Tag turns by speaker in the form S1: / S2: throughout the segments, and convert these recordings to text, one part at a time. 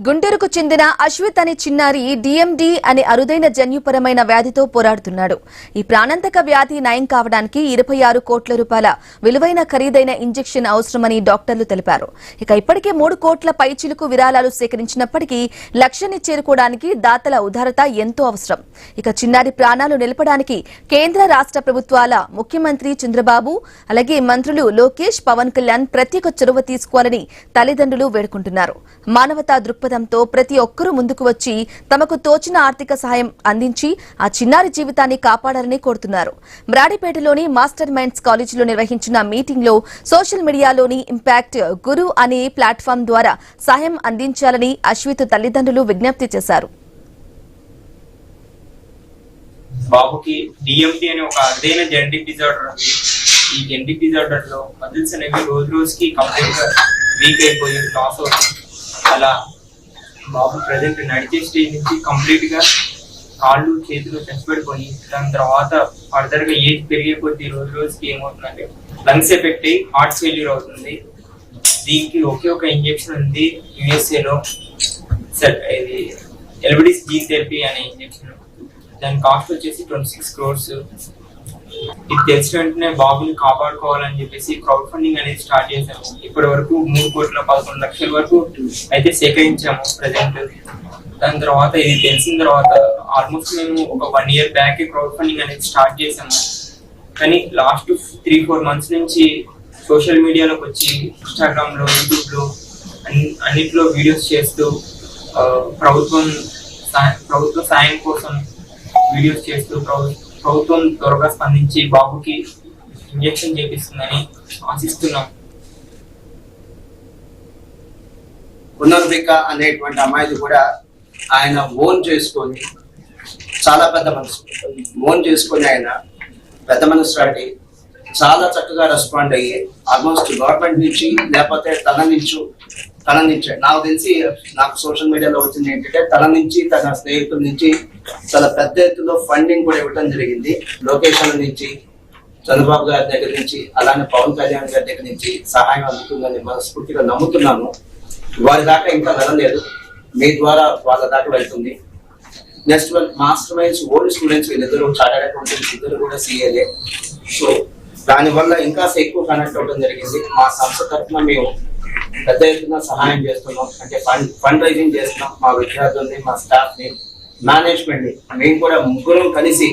S1: గుంటూరుకు చెందిన అశ్విత్ అనే చిన్నారి డిఎండి అనే అరుదైన జన్యుపరమైన వ్యాధితో పోరాడుతున్నాడు. ఈ ప్రాణాంతక వ్యాధి నయం కావడానికి 26 కోట్ల రూపాయల విలువైన ఖరీదైన ఇంజెక్షన్ అవసరమని డాక్టర్లు తెలిపారు. ఇప్పటికే 3 కోట్ల పైచిలుకు విరాళాలు సేకరించినప్పటికీ లక్ష్యాన్ని చేరుకోవడానికి దాతల ఉదారత ఎంతో అవసరం. చిన్నారి ప్రాణాలు నిలపడానికి కేంద్ర రాష్ట్ర ప్రభుత్వాల ముఖ్యమంత్రి చంద్రబాబు అలాగే మంత్రులు లోకేష్, పవన్ కళ్యాణ్ ప్రత్యేక చొరవ తీసుకోవాలని తల్లిదండ్రులు వేడుకుంటున్నారు. మానవతా దృక్పథంతో ప్రతి ఒక్కరూ ముందుకు వచ్చి తమకు తోచిన ఆర్థిక సహాయం అందించి ఆ చిన్నారి జీవితాన్ని కాపాడాలని కోరుతున్నారు. బ్రాడీపేటలోని మాస్టర్ మైండ్స్ కాలేజీలో నిర్వహించిన మీటింగ్ లో సోషల్ మీడియాలోని ఇంపాక్ట్ గురు అనే ప్లాట్ఫామ్ ద్వారా సహాయం అందించాలని అశ్విత్ తల్లిదండ్రులు విజ్ఞప్తి చేశారు.
S2: బాబుకి డిఎండి అనే ఒక అరుదైన జెనెటిక్ డిజార్డర్ ఉంది. ఈ జెనెటిక్ డిజార్డర్ లో మజిల్స్ అనేవి రోజుకి కంప్లీట్ గా వీక్ అయిపోయి లాస్ అవుతుంది. అలా బాబు ప్రజెంట్ నడిచే స్టేజ్ నుంచి కంప్లీట్ గా కాళ్ళు చేతులు చచ్చిపడిపోయి దాని తర్వాత ఫర్దర్ గా ఏజ్ పెరిగే కొద్దీ రోజుకి ఏమవుతుందంటే లంగ్స్ ఎఫెక్ట్ అయ్యి హార్ట్ ఫెయిల్యూర్ అవుతుంది. దీనికి ఒకే ఒక ఇంజెక్షన్ ఉంది యుఎస్ఏలో, ఇది ఎల్బిడిస్ జీన్ థెరపీ అనే ఇంజెక్షన్. దాని కాస్ట్ వచ్చేసి 26 crores. ఇది తెలిసిన వెంటనే బాబుని కాపాడుకోవాలని చెప్పేసి క్రౌడ్ ఫండింగ్ అనేది స్టార్ట్ చేసాము. ఇప్పటి వరకు 3,11,00,000 వరకు అయితే సేకరించాము ప్రజెంట్. దాని తర్వాత ఇది తెలిసిన తర్వాత ఆల్మోస్ట్ మేము ఒక 1 year బ్యాక్ క్రౌడ్ ఫండింగ్ అనేది స్టార్ట్ చేసాము. కానీ లాస్ట్ 3-4 months నుంచి సోషల్ మీడియాలోకి వచ్చి ఇన్స్టాగ్రామ్ లో, యూట్యూబ్ లో అన్నిట్లో వీడియోస్ చేస్తూ ప్రభుత్వం సాయం కోసం వీడియోస్ చేస్తూ ప్రభుత్వం త్వరగా స్పందించి బాబుకి ఇంజెక్షన్ చేపిస్తుందని ఆశిస్తున్నాం.
S3: పునర్విక అనేటువంటి అమ్మాయిది కూడా ఆయన ఓన్ చేసుకొని చాలా పెద్ద మనసు ఓన్ చేసుకొని ఆయన పెద్ద మనసు రాటి చాలా చక్కగా రెస్పాండ్ అయ్యి ఆల్మోస్ట్ గవర్నమెంట్ నుంచి లేకపోతే తన నుంచి నాకు తెలిసి నాకు సోషల్ మీడియాలో వచ్చింది ఏంటంటే తన నుంచి తన స్నేహితుల నుంచి చాలా పెద్ద ఎత్తులో ఫండింగ్ కూడా ఇవ్వడం జరిగింది. లొకేషన్ల నుంచి, చంద్రబాబు గారి దగ్గర నుంచి, అలానే పవన్ కళ్యాణ్ గారి దగ్గర నుంచి సహాయం అందుతుందని మనస్ఫూర్తిగా నమ్ముతున్నాను. వారి దాకా ఇంకా వెళ్ళలేదు, మీ ద్వారా వాళ్ళ దాకా వెళ్తుంది. Next master minds old students వీళ్ళిద్దరు చార్టర్డ్ అకౌంటెంట్స్, ఇద్దరు కూడా CA. సో దానివల్ల ఇంకా ఎక్కువ కనెక్ట్ అవ్వడం జరిగింది. మా సంస్థ తరఫున మేము పెద్ద ఎత్తున సహాయం చేస్తున్నాం, అంటే ఫండ్ రైజింగ్ చేస్తున్నాం. మా విద్యార్థుల్ని, మా స్టాఫ్ ని, మేనేజ్మెంట్ ని మేము కూడా ముగ్గురం కలిసి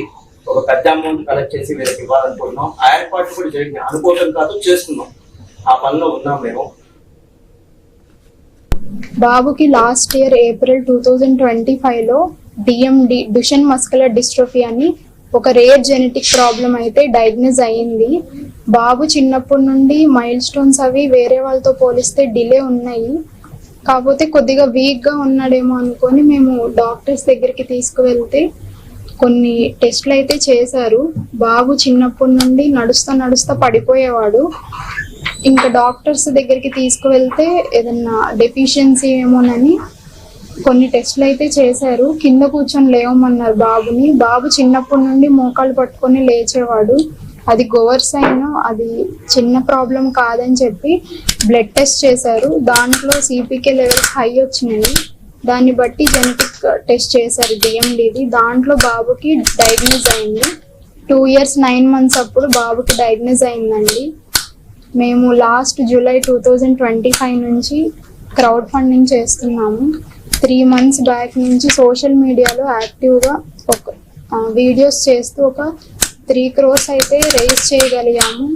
S3: ఒక పెద్ద అమౌంట్ కలెక్ట్ చేసి వీళ్ళకి ఇవ్వాలనుకుంటున్నాం. ఆ ఏర్పాటు కూడా జరిగింది, అనుకోవడం కాదు, చేస్తున్నాం. ఆ పనిలో ఉన్నాం మేము.
S4: బాబుకి లాస్ట్ ఇయర్ ఏప్రిల్ 2025 లో డిఎండి, డుషెన్ మస్కులర్ డిస్ట్రోఫీ అని ఒక రేర్ జెనెటిక్ ప్రాబ్లం అయితే డయాగ్నోస్ అయ్యింది. బాబు చిన్నప్పటి నుండి మైల్ స్టోన్స్ అవి వేరే వాళ్ళతో పోలిస్తే డిలే ఉన్నాయి. కాకపోతే కొద్దిగా వీక్ గా ఉన్నాడేమో అనుకొని మేము డాక్టర్స్ దగ్గరికి తీసుకువెళ్తే కొన్ని టెస్ట్లు అయితే చేశారు. బాబు చిన్నప్పటి నుండి నడుస్తా పడిపోయేవాడు. ఇంకా డాక్టర్స్ దగ్గరికి తీసుకువెళ్తే ఏదన్నా డెఫిషియన్సీ ఏమోనని కొన్ని టెస్ట్లు అయితే చేశారు. కింద కూర్చొని లేవమన్నారు బాబుని. బాబు చిన్నప్పటి నుండి మోకాళ్ళు పట్టుకొని లేచేవాడు. అది గోవర్ సైన్, అది చిన్న ప్రాబ్లం కాదని చెప్పి బ్లడ్ టెస్ట్ చేశారు. దాంట్లో CPK లెవెల్స్ హై వచ్చినాయి. దాన్ని బట్టి జెనెటిక్ టెస్ట్ చేశారు డిఎండిది. దాంట్లో బాబుకి డయాగ్నోస్ అయింది. 2 years 9 months అప్పుడు బాబుకి డయాగ్నోస్ అయిందండి. మేము లాస్ట్ జూలై 2025 నుంచి క్రౌడ్ ఫండింగ్ చేస్తున్నాము. 3 months బ్యాక్ నుంచి సోషల్ మీడియాలో యాక్టివ్గా వీడియోస్ చేస్తూ ఒక 3 crores అయితే రేజ్ చేయగలిగాము.